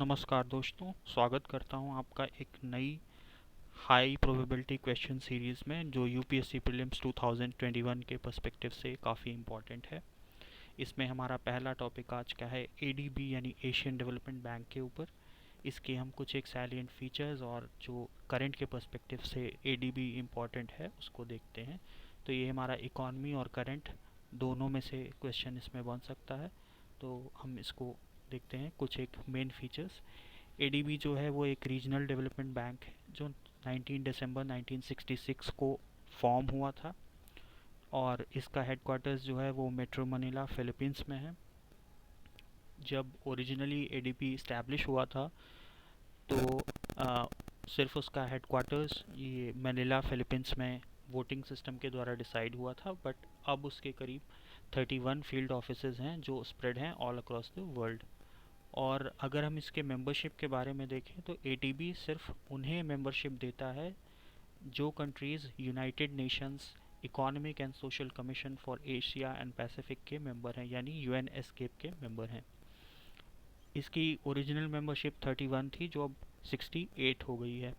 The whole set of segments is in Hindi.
नमस्कार दोस्तों, स्वागत करता हूं आपका एक नई हाई प्रोबेबिलिटी क्वेश्चन सीरीज़ में जो यूपीएससी प्रीलिम्स 2021 के पर्सपेक्टिव से काफ़ी इम्पोर्टेंट है। इसमें हमारा पहला टॉपिक आज का है एडीबी यानी एशियन डेवलपमेंट बैंक के ऊपर। इसके हम कुछ एक सैलिएंट फीचर्स और जो करंट के पर्सपेक्टिव से एडीबी इम्पोर्टेंट है उसको देखते हैं। तो ये हमारा इकॉनमी और करंट दोनों में से क्वेश्चन इसमें बन सकता है। तो हम इसको देखते हैं कुछ एक मेन फीचर्स। एडीबी जो है वो एक रीजनल डेवलपमेंट बैंक है जो 19 दिसंबर 1966 को फॉर्म हुआ था और इसका हेडक्वार्टर्स जो है वो मेट्रो मनीला फिलीपींस में है। जब ओरिजिनली एडीबी इस्टेब्लिश हुआ था तो आ, सिर्फ उसका हेडक्वार्टर्स ये मनीला फिलीपींस में वोटिंग सिस्टम के द्वारा डिसाइड हुआ था, बट अब उसके करीब 31 फील्ड ऑफिसेज हैं जो स्प्रेड हैं ऑल अक्रॉस द वर्ल्ड। और अगर हम इसके मेंबरशिप के बारे में देखें तो एटीबी सिर्फ उन्हें मेंबरशिप देता है जो countries United Nations economic and social commission for Asia and Pacific के मेंबर हैं, यानी यूएन एस्केप के मेंबर हैं। इसकी ओरिजिनल मेंबरशिप 31 थी जो अब 68 हो गई है।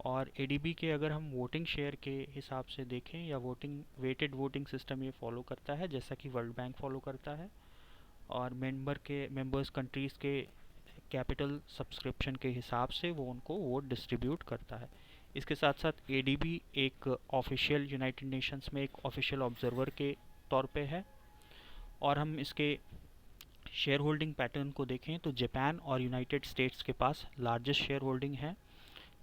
और एडीबी के अगर हम वोटिंग शेयर के हिसाब से देखें या वोटिंग वेटेड वोटिंग सिस्टम ये फॉलो करता है जैसा कि वर्ल्ड बैंक फॉलो करता है। और मेंबर्स कंट्रीज़ के कैपिटल सब्सक्रिप्शन के हिसाब से वो उनको वोट डिस्ट्रीब्यूट करता है। इसके साथ साथ एडीबी एक ऑफिशियल यूनाइटेड नेशंस में एक ऑफिशियल ऑब्जर्वर के तौर पे है। और हम इसके शेयर होल्डिंग पैटर्न को देखें तो जापान और यूनाइटेड स्टेट्स के पास लार्जेस्ट शेयर होल्डिंग है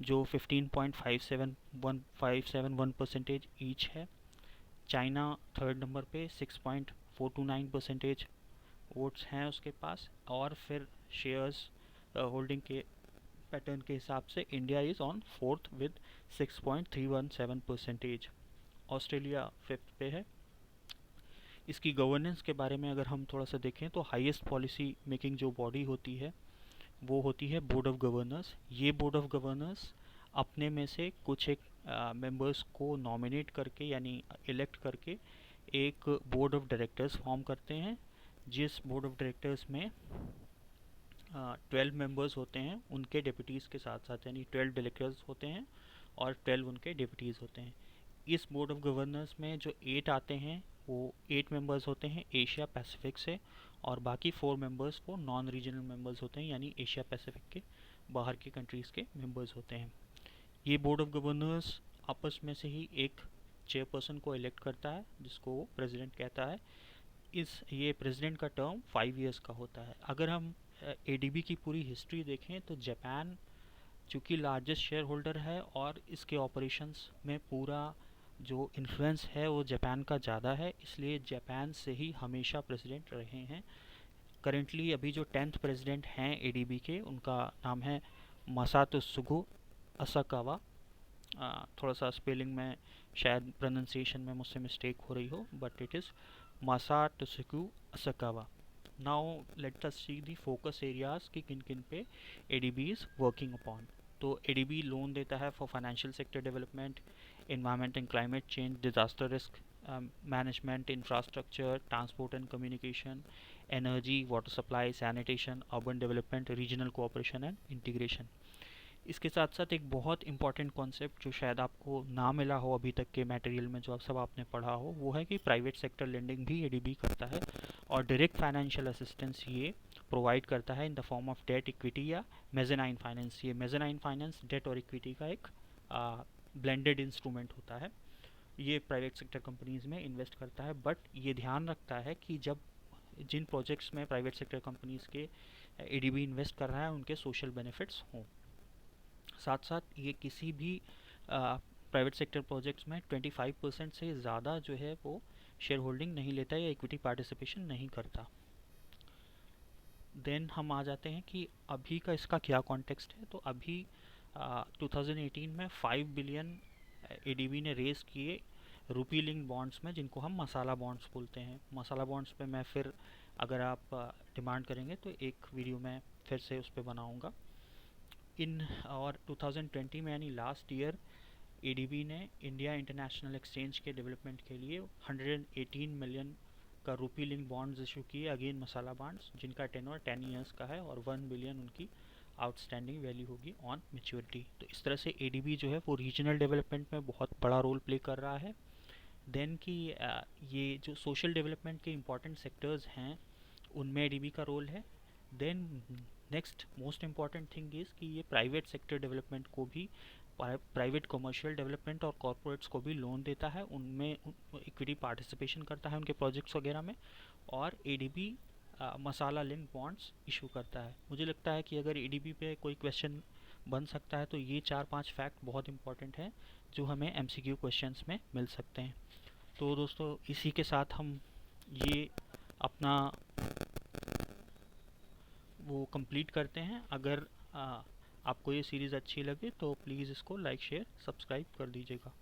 जो 15.571% ईच है। चाइना थर्ड नंबर पे 6.429% वोट्स हैं उसके पास। और फिर शेयर्स होल्डिंग के पैटर्न के हिसाब से India is on fourth with 6.317%। Australia fifth पे है। इसकी गवर्नेंस के बारे में अगर हम थोड़ा सा देखें तो हाईएस्ट पॉलिसी मेकिंग जो बॉडी होती है वो होती है बोर्ड ऑफ गवर्नर्स। ये बोर्ड ऑफ गवर्नर्स अपने में से कुछ एक मेंबर्स को नॉमिनेट करके यानी इलेक्ट करके एक बोर्ड ऑफ डायरेक्टर्स फॉर्म करते हैं, जिस बोर्ड ऑफ डायरेक्टर्स में 12 मेंबर्स होते हैं उनके डिप्यूटीज़ के साथ साथ, यानी 12 डायरेक्टर्स होते हैं और 12 उनके डिप्यूटीज़ होते हैं। इस बोर्ड ऑफ गवर्नर्स में जो 8 आते हैं वो 8 मेंबर्स होते हैं एशिया पैसिफिक से, और बाकी 4 मेंबर्स वो नॉन रीजनल मेंबर्स होते हैं यानी एशिया पैसिफिक के बाहर के कंट्रीज़ के मेंबर्स होते हैं। ये बोर्ड ऑफ गवर्नर्स आपस में से ही एक चेयरपर्सन को इलेक्ट करता है जिसको वो प्रेसिडेंट कहता है। ये प्रेसिडेंट का टर्म 5 इयर्स का होता है। अगर हम एडीबी की पूरी हिस्ट्री देखें तो जापान चूँकि लार्जेस्ट शेयर होल्डर है और इसके ऑपरेशंस में पूरा जो इन्फ्लुएंस है वो जापान का ज़्यादा है, इसलिए जापान से ही हमेशा प्रेसिडेंट रहे हैं। करेंटली अभी जो 10th प्रेसिडेंट हैं एडीबी के उनका नाम है मसातसुगु असाकावा। थोड़ा सा स्पेलिंग में शायद प्रोनाउंसिएशन में मुझसे मिस्टेक हो रही हो, but it is Masatsugu Asakawa. Now let us see the focus areas कि किन किन पे एडीबी इज़ वर्किंग अपॉन। तो एडीबी लोन देता है for financial sector development, environment and climate change, disaster risk management, infrastructure, transport and communication, energy, water supply, sanitation, urban development, regional cooperation and integration. इसके साथ साथ एक बहुत इंपॉर्टेंट कॉन्सेप्ट जो शायद आपको ना मिला हो अभी तक के मटेरियल में, जो आप सब आपने पढ़ा हो, वो है कि प्राइवेट सेक्टर लेंडिंग भी एडीबी करता है और डायरेक्ट फाइनेंशियल असिस्टेंस ये प्रोवाइड करता है in the form of debt, equity या मेजेनाइन फाइनेंस। ये मेजेनाइन फाइनेंस डेट और इक्विटी का एक ब्लेंडेड इंस्ट्रूमेंट होता है। ये प्राइवेट सेक्टर कंपनीज में इन्वेस्ट करता है, बट ये ध्यान रखता है कि जब जिन प्रोजेक्ट्स में प्राइवेट सेक्टर कंपनीज के एडीबी इन्वेस्ट कर रहा है उनके सोशल बेनिफिट्स हों। साथ साथ ये किसी भी प्राइवेट सेक्टर प्रोजेक्ट्स में 25% से ज़्यादा जो है वो शेयर होल्डिंग नहीं लेता या इक्विटी पार्टिसिपेशन नहीं करता। देन हम आ जाते हैं कि अभी का इसका क्या कॉन्टेक्स्ट है। तो अभी 2018 में 5 बिलियन एडीबी ने रेस किए रूपी लिंक बॉन्ड्स में, जिनको हम मसाला बॉन्ड्स बोलते हैं। मसाला बॉन्ड्स पे मैं फिर अगर आप डिमांड करेंगे तो एक वीडियो में फिर से उस पर बनाऊँगा। इन और 2020 में यानी लास्ट ईयर एडीबी ने इंडिया इंटरनेशनल एक्सचेंज के डेवलपमेंट के लिए 118 मिलियन का रूपी लिंक बॉन्ड्स इशू किए, अगेन मसाला बॉन्ड्स, जिनका टेन्योर 10 इयर्स का है और 1 बिलियन उनकी आउटस्टैंडिंग वैल्यू होगी ऑन मैच्योरिटी। तो इस तरह से एडीबी जो है वो रीजनल डेवलपमेंट में बहुत बड़ा रोल प्ले कर रहा है। देन कि ये जो सोशल डेवलपमेंट के इंपॉर्टेंट सेक्टर्स हैं उनमें एडीबी का रोल है। Then next most important thing is कि ये प्राइवेट सेक्टर डेवलपमेंट को भी, प्राइवेट कमर्शियल डेवलपमेंट और कॉरपोरेट्स को भी लोन देता है, उनमें इक्विटी पार्टिसिपेशन करता है उनके प्रोजेक्ट्स वगैरह में, और एडीबी मसाला लिंक बॉन्ड्स इशू करता है। मुझे लगता है कि अगर एडीबी पे कोई क्वेश्चन बन सकता है तो ये 4-5 फैक्ट बहुत इंपॉर्टेंट हैं जो हमें एमसीक्यू क्वेश्चंस में मिल सकते हैं। तो दोस्तों इसी के साथ हम ये अपना वो कंप्लीट करते हैं। अगर आपको ये सीरीज़ अच्छी लगे तो प्लीज़ इसको लाइक शेयर सब्सक्राइब कर दीजिएगा।